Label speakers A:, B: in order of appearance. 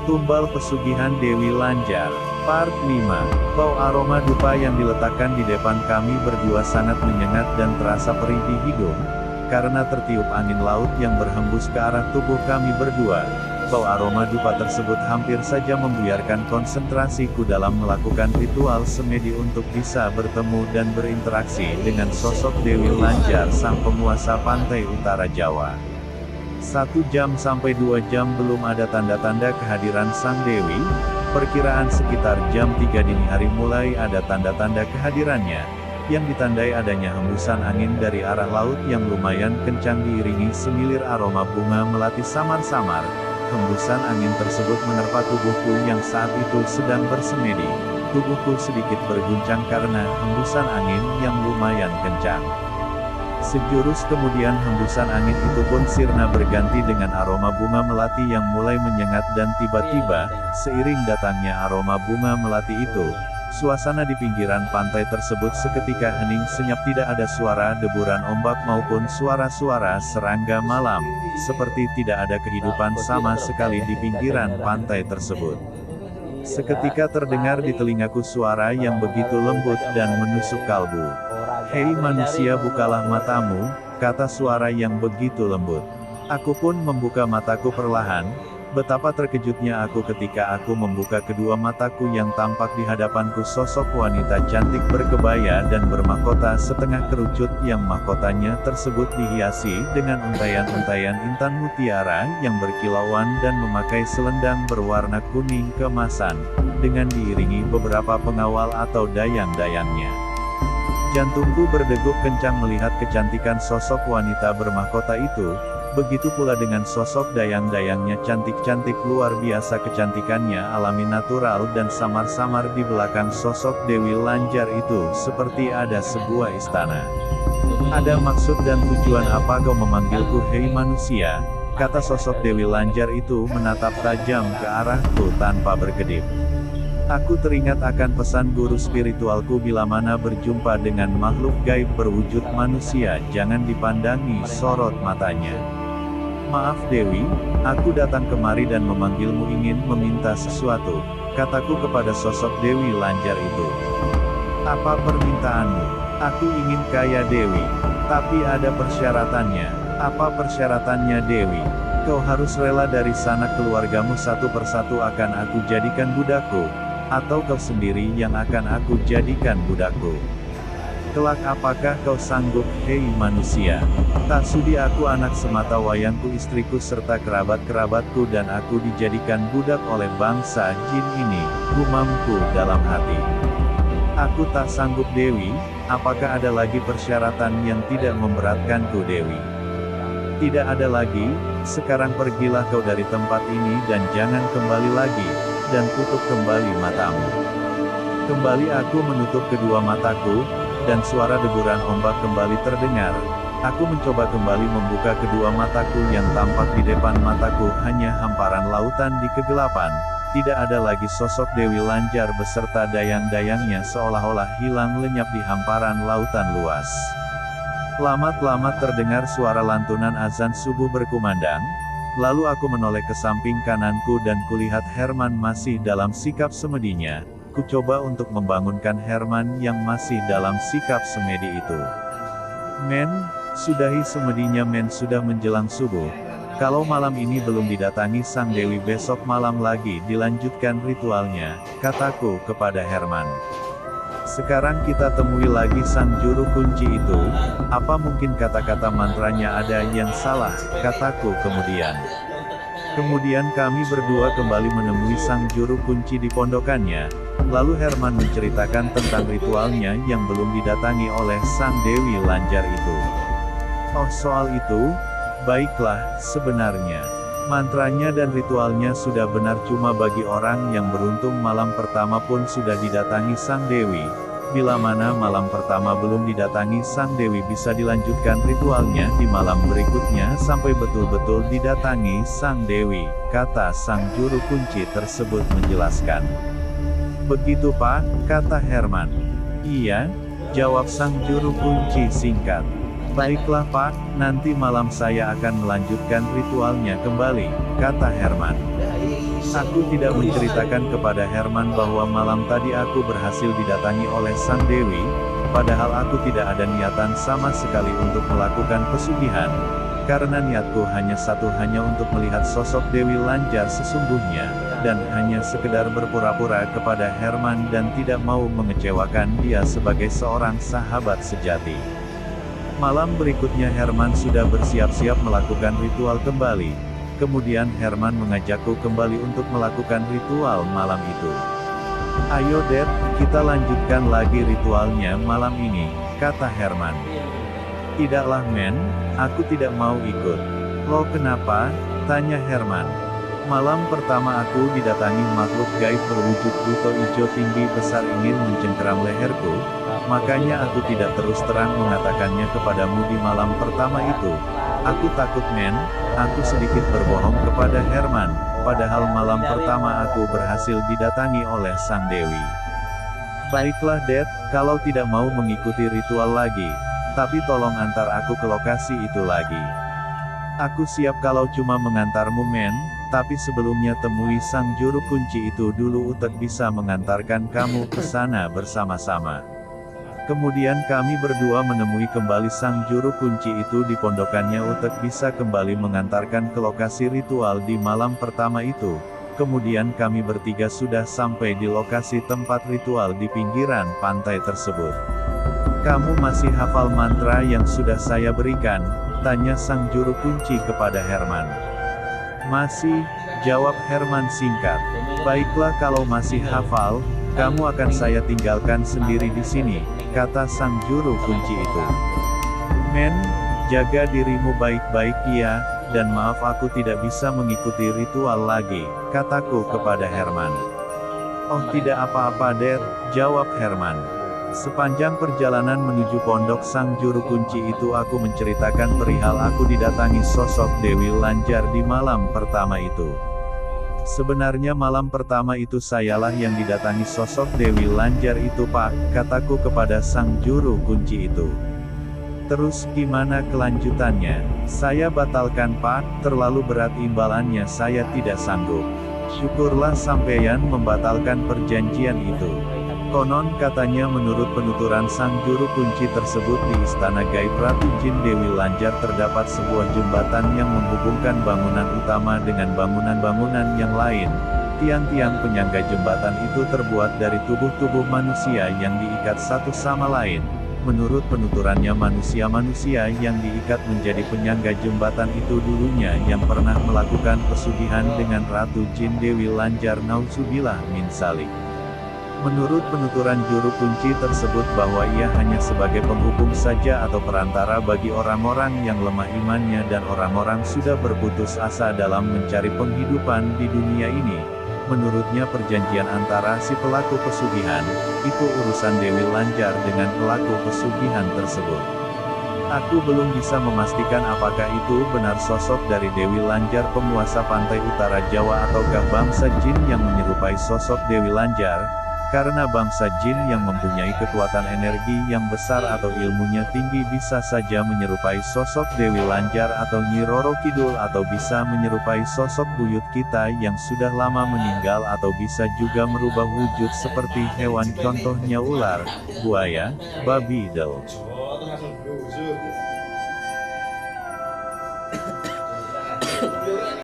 A: Tumbal Pesugihan Dewi Lanjar. Part 5. Bau aroma dupa yang diletakkan di depan kami berdua sangat menyengat dan terasa perih di hidung, karena tertiup angin laut yang berhembus ke arah tubuh kami berdua. Bau aroma dupa tersebut hampir saja membuyarkan konsentrasiku dalam melakukan ritual semedi untuk bisa bertemu dan berinteraksi dengan sosok Dewi Lanjar, sang penguasa pantai utara Jawa. 1 jam sampai 2 jam belum ada tanda-tanda kehadiran sang Dewi. Perkiraan sekitar jam 3 dini hari mulai ada tanda-tanda kehadirannya, yang ditandai adanya hembusan angin dari arah laut yang lumayan kencang diiringi semilir aroma bunga melati samar-samar. Hembusan angin tersebut menerpa tubuhku yang saat itu sedang bersemedi. Tubuhku sedikit berguncang karena hembusan angin yang lumayan kencang. Sejurus kemudian hembusan angin itu pun sirna berganti dengan aroma bunga melati yang mulai menyengat dan tiba-tiba, seiring datangnya aroma bunga melati itu, suasana di pinggiran pantai tersebut seketika hening senyap, tidak ada suara deburan ombak maupun suara-suara serangga malam, seperti tidak ada kehidupan sama sekali di pinggiran pantai tersebut. Seketika terdengar di telingaku suara yang begitu lembut dan menusuk kalbu. "Hei manusia, bukalah matamu," kata suara yang begitu lembut. Aku pun membuka mataku perlahan. Betapa terkejutnya aku ketika aku membuka kedua mataku yang tampak di hadapanku sosok wanita cantik berkebaya dan bermahkota setengah kerucut, yang mahkotanya tersebut dihiasi dengan untayan-untayan intan mutiara yang berkilauan dan memakai selendang berwarna kuning keemasan, dengan diiringi beberapa pengawal atau dayang-dayangnya. Jantungku berdegup kencang melihat kecantikan sosok wanita bermahkota itu. Begitu pula dengan sosok dayang-dayangnya cantik-cantik luar biasa, kecantikannya alami, natural dan samar-samar di belakang sosok Dewi Lanjar itu seperti ada sebuah istana. "Ada maksud dan tujuan apa kau memanggilku, hei manusia?" kata sosok Dewi Lanjar itu menatap tajam ke arahku tanpa berkedip. Aku teringat akan pesan guru spiritualku, bila mana berjumpa dengan makhluk gaib berwujud manusia, jangan dipandangi sorot matanya. "Maaf Dewi, aku datang kemari dan memanggilmu ingin meminta sesuatu," kataku kepada sosok Dewi Lanjar itu. "Apa permintaanmu?" "Aku ingin kaya Dewi, tapi ada persyaratannya." "Apa persyaratannya Dewi?" "Kau harus rela dari sanak keluargamu satu persatu akan aku jadikan budakku, atau kau sendiri yang akan aku jadikan budakku. Kelak apakah kau sanggup, hei manusia?" "Tak sudi aku anak semata wayangku, istriku serta kerabat-kerabatku dan aku dijadikan budak oleh bangsa jin ini," gumamku dalam hati. "Aku tak sanggup Dewi, apakah ada lagi persyaratan yang tidak memberatkanku Dewi?" "Tidak ada lagi, sekarang pergilah kau dari tempat ini dan jangan kembali lagi, dan tutup kembali matamu." Kembali aku menutup kedua mataku, dan suara deburan ombak kembali terdengar. Aku mencoba kembali membuka kedua mataku, yang tampak di depan mataku hanya hamparan lautan di kegelapan. Tidak ada lagi sosok Dewi Lanjar beserta dayang-dayangnya, seolah-olah hilang lenyap di hamparan lautan luas. Lama-lama terdengar suara lantunan azan subuh berkumandang. Lalu aku menoleh ke samping kananku dan kulihat Herman masih dalam sikap semedinya. Ku coba untuk membangunkan Herman yang masih dalam sikap semedi itu. "Men, sudahi semedinya men, sudah menjelang subuh. Kalau malam ini belum didatangi sang Dewi, besok malam lagi dilanjutkan ritualnya," kataku kepada Herman. "Sekarang kita temui lagi sang juru kunci itu. Apa mungkin kata-kata mantranya ada yang salah?" kataku kemudian. Kemudian kami berdua kembali menemui sang juru kunci di pondokannya. Lalu Herman menceritakan tentang ritualnya yang belum didatangi oleh sang Dewi Lanjar itu. "Oh, soal itu? Baiklah, sebenarnya mantranya dan ritualnya sudah benar, cuma bagi orang yang beruntung malam pertama pun sudah didatangi sang Dewi. Bila mana malam pertama belum didatangi sang Dewi, bisa dilanjutkan ritualnya di malam berikutnya sampai betul-betul didatangi sang Dewi," kata sang juru kunci tersebut menjelaskan. "Begitu Pak," kata Herman. "Iya," jawab sang juru kunci singkat. "Baiklah Pak, nanti malam saya akan melanjutkan ritualnya kembali," kata Herman. Aku tidak menceritakan kepada Herman bahwa malam tadi aku berhasil didatangi oleh Sang Dewi, padahal aku tidak ada niatan sama sekali untuk melakukan pesugihan. Karena niatku hanya satu, hanya untuk melihat sosok Dewi Lanjar sesungguhnya, dan hanya sekedar berpura-pura kepada Herman dan tidak mau mengecewakan dia sebagai seorang sahabat sejati. Malam berikutnya Herman sudah bersiap-siap melakukan ritual kembali. Kemudian Herman mengajakku kembali untuk melakukan ritual malam itu. "Ayo Dad, kita lanjutkan lagi ritualnya malam ini," kata Herman. "Tidaklah Men, aku tidak mau ikut." "Loh kenapa?" tanya Herman. "Malam pertama aku didatangi makhluk gaib berwujud buto hijau tinggi besar ingin mencengkeram leherku, makanya aku tidak terus terang mengatakannya kepadamu di malam pertama itu. Aku takut Men." Aku sedikit berbohong kepada Herman, padahal malam pertama aku berhasil didatangi oleh Sang Dewi. "Baiklah Dad, kalau tidak mau mengikuti ritual lagi, tapi tolong antar aku ke lokasi itu lagi." "Aku siap kalau cuma mengantarmu Men, tapi sebelumnya temui sang juru kunci itu dulu untuk bisa mengantarkan kamu ke sana bersama-sama." Kemudian kami berdua menemui kembali sang juru kunci itu di pondokannya untuk bisa kembali mengantarkan ke lokasi ritual di malam pertama itu. Kemudian kami bertiga sudah sampai di lokasi tempat ritual di pinggiran pantai tersebut. "Kamu masih hafal mantra yang sudah saya berikan?" tanya sang juru kunci kepada Herman. "Masih," jawab Herman singkat. "Baiklah kalau masih hafal, kamu akan saya tinggalkan sendiri di sini," kata sang juru kunci itu. "Men, jaga dirimu baik-baik ya, dan maaf aku tidak bisa mengikuti ritual lagi," kataku kepada Herman. "Oh tidak apa-apa Dad," jawab Herman. Sepanjang perjalanan menuju pondok sang juru kunci itu aku menceritakan perihal aku didatangi sosok Dewi Lanjar di malam pertama itu. "Sebenarnya malam pertama itu sayalah yang didatangi sosok Dewi Lanjar itu Pak," kataku kepada sang juru kunci itu. "Terus gimana kelanjutannya?" "Saya batalkan Pak, terlalu berat imbalannya saya tidak sanggup." "Syukurlah sampeyan membatalkan perjanjian itu. Konon katanya menurut penuturan sang juru kunci tersebut di Istana Gaib Ratu Jin Dewi Lanjar terdapat sebuah jembatan yang menghubungkan bangunan utama dengan bangunan-bangunan yang lain. Tiang-tiang penyangga jembatan itu terbuat dari tubuh-tubuh manusia yang diikat satu sama lain. Menurut penuturannya manusia-manusia yang diikat menjadi penyangga jembatan itu dulunya yang pernah melakukan pesugihan dengan Ratu Jin Dewi Lanjar Nauzubillah min dzalik. Menurut penuturan juru kunci tersebut bahwa ia hanya sebagai penghubung saja atau perantara bagi orang-orang yang lemah imannya dan orang-orang sudah berputus asa dalam mencari penghidupan di dunia ini. Menurutnya perjanjian antara si pelaku pesugihan, itu urusan Dewi Lanjar dengan pelaku pesugihan tersebut. Aku belum bisa memastikan apakah itu benar sosok dari Dewi Lanjar penguasa pantai utara Jawa ataukah bangsa jin yang menyerupai sosok Dewi Lanjar. Karena bangsa jin yang mempunyai kekuatan energi yang besar atau ilmunya tinggi bisa saja menyerupai sosok Dewi Lanjar atau Nyi Roro Kidul atau bisa menyerupai sosok buyut kita yang sudah lama meninggal atau bisa juga merubah wujud seperti hewan contohnya ular, buaya, babi idel.